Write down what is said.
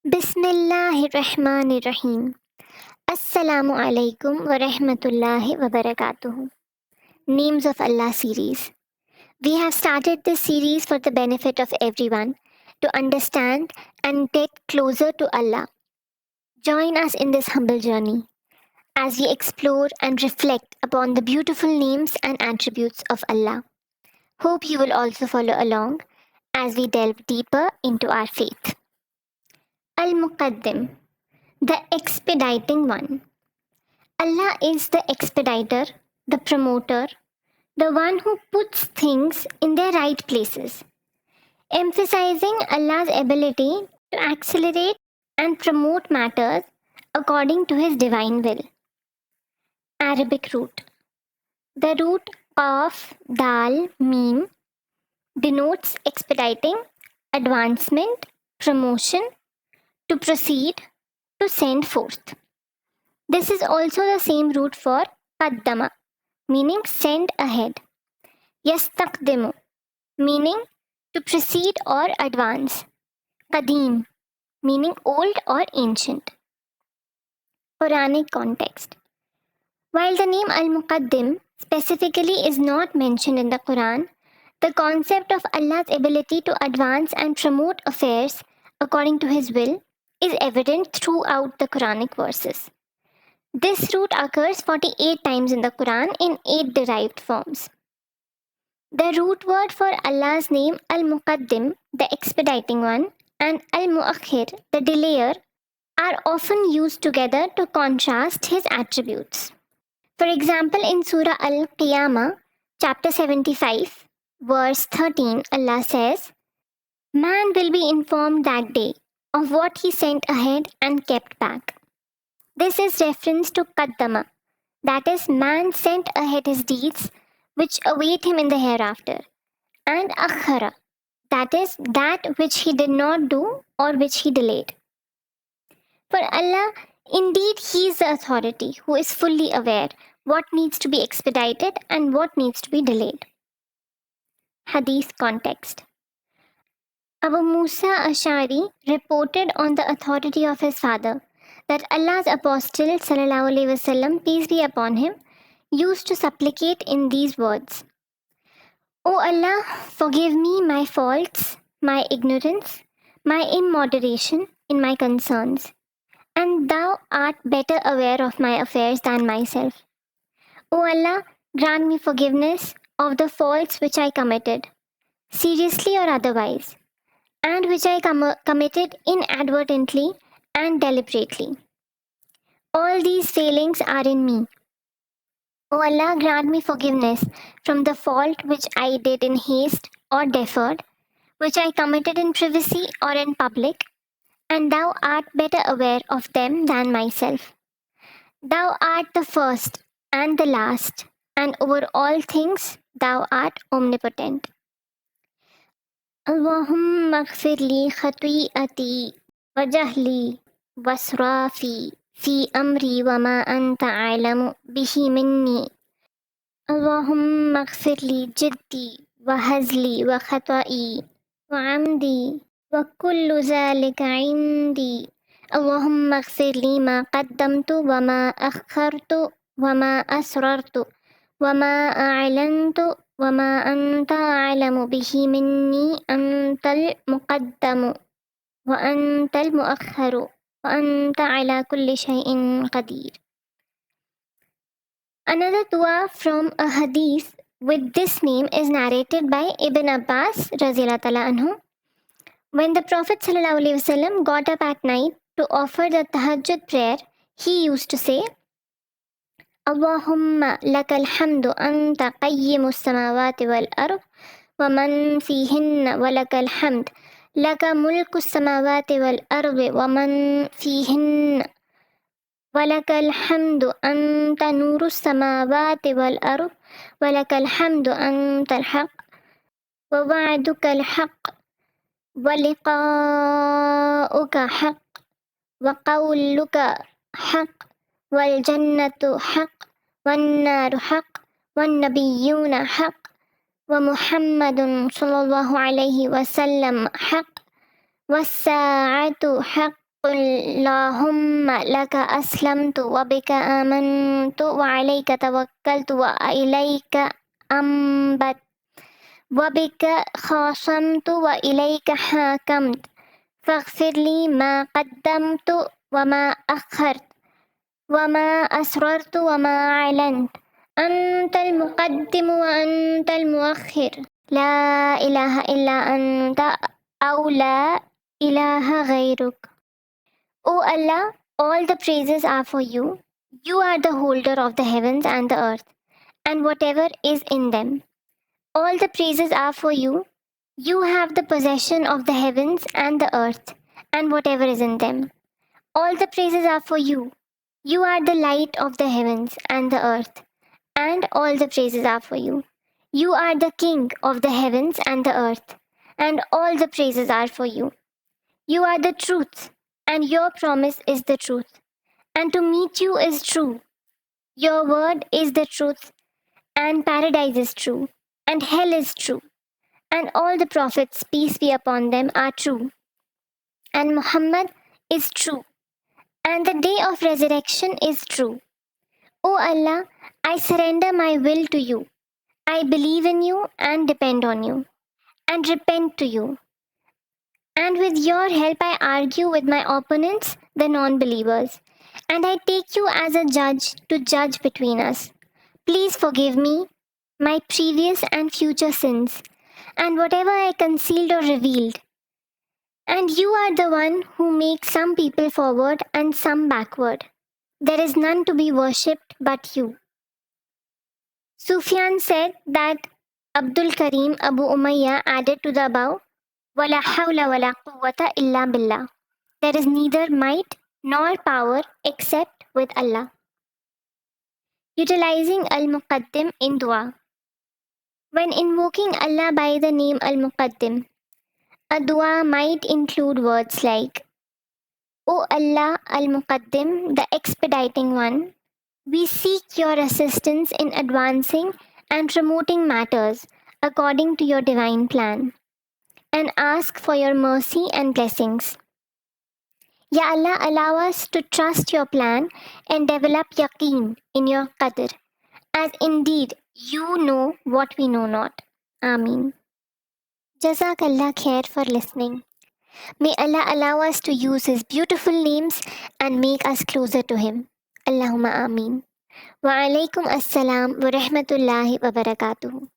Bismillahirrahmanirrahim. Assalamu alaikum wa rahmatullahi wa barakatuhu. Names of Allah series. We have started this series for the benefit of everyone to understand and get closer to Allah. Join us in this humble journey as we explore and reflect upon the beautiful names and attributes of Allah. Hope you will also follow along as we delve deeper into our faith. Al Muqaddim, the expediting one. Allah is the expediter, the promoter, the one who puts things in their right places, emphasizing Allah's ability to accelerate and promote matters according to His divine will. Arabic root. The root Qaf, Dal, Mim denotes expediting, advancement, promotion, to proceed, to send forth. This is also the same root for Qaddama, meaning send ahead. Yastaqdimu, meaning to precede or advance. Qadim, meaning old or ancient. Quranic context. While the name Al-Muqaddim specifically is not mentioned in the Quran, the concept of Allah's ability to advance and promote affairs according to His will is evident throughout the Quranic verses. This root occurs 48 times in the Quran in 8 derived forms. The root word for Allah's name Al-Muqaddim, the expediting one, and Al-Muakhir, the delayer, are often used together to contrast His attributes. For example, in Surah Al-Qiyamah, chapter 75, verse 13, Allah says, "Man will be informed that day of what he sent ahead and kept back." This is reference to Qaddama, that is, man sent ahead his deeds which await him in the hereafter, and Akhara, that is, that which he did not do or which he delayed. For Allah, indeed, He is the authority who is fully aware what needs to be expedited and what needs to be delayed. Hadith context. Abu Musa Ash'ari reported on the authority of his father that Allah's Apostle Sallallahu Alaihi Wasallam, peace be upon him, used to supplicate in these words: "O Allah, forgive me my faults, my ignorance, my immoderation in my concerns, and Thou art better aware of my affairs than myself. O Allah, grant me forgiveness of the faults which I committed, seriously or otherwise, and which I committed inadvertently and deliberately. All these failings are in me. O Allah, grant me forgiveness from the fault which I did in haste or deferred, which I committed in privacy or in public, and Thou art better aware of them than myself. Thou art the first and the last, and over all things Thou art omnipotent. Allahumma ighfir li khati'ati wa jahli wa israfi fi amri wa ma anta a'lamu bihi minni. Allahumma ighfir li jiddi wa hazli wa khata'i wa amdi wa kullu zalika indi. Allahumma ighfir li ma qaddamtu wa ma akhartu wa ma asrartu wa ma a'lantu wa ma anta a'lamu bihi minni, antal muqaddamu wa antal muakharu wa anta ala kulli shay'in qadir." Another dua from a hadith with this name is narrated by Ibn Abbas radhiyallahu ta'ala anhu. When the Prophet sallallahu alaihi wasallam got up at night to offer the tahajjud prayer, he used to say, "Allahumma lakal hamdu anta qayyimus samawati wal ard wa man fihinna wa lakal hamd laka mulkus samawati wal ard wa man fihinna wa lakal hamdu anta nurus samawati wal ard wa lakal hamdu anta al-haq wa wa'duka al-haq wa liqa'uka haq wa qawluka haq wal jannatu haq wan naru haq wan nabiyyuna haq wa Muhammadun sallallahu alaihi wasallam haq was sa'atu haq قل اللهم لك أسلمت وبك آمنت وعليك توكلت وإليك أنبت وبك خاصمت وإليك حاكمت فاغفر لي ما قدمت وما أخرت وما أسررت وما أعلنت أنت المقدم وأنت المؤخر لا إله إلا أنت أو لا إله غيرك. O Allah, all the praises are for you. You are the holder of the heavens and the earth, and whatever is in them. All the praises are for you. You have the possession of the heavens and the earth, and whatever is in them. All the praises are for you. You are the light of the heavens and the earth, and all the praises are for you. You are the king of the heavens and the earth, and all the praises are for you. You are the truth, and your promise is the truth, and to meet you is true. Your word is the truth, and paradise is true, and hell is true, and all the prophets, peace be upon them, are true, and Muhammad is true, and the day of resurrection is true. O Allah, I surrender my will to you. I believe in you and depend on you, and repent to you. And with your help, I argue with my opponents, the non believers, and I take you as a judge to judge between us. Please forgive me my previous and future sins, and whatever I concealed or revealed. And you are the one who makes some people forward and some backward. There is none to be worshipped but you. Sufyan said that Abdul Karim Abu Umayyah added to the above, Wala hawla wala quwwata illa billah. There is neither might nor power except with Allah. Utilizing Al Muqaddim in Dua. When invoking Allah by the name Al Muqaddim, a dua might include words like, O Allah Al Muqaddim, the expediting one, we seek your assistance in advancing and promoting matters according to your divine plan, and ask for your mercy and blessings. Ya Allah, allow us to trust your plan and develop yaqeen in your qadr, as indeed you know what we know not. Ameen. Jazakallah khair for listening. May Allah allow us to use His beautiful names and make us closer to Him. Allahumma Ameen. Wa alaikum assalam wa rahmatullahi wa barakatuhu.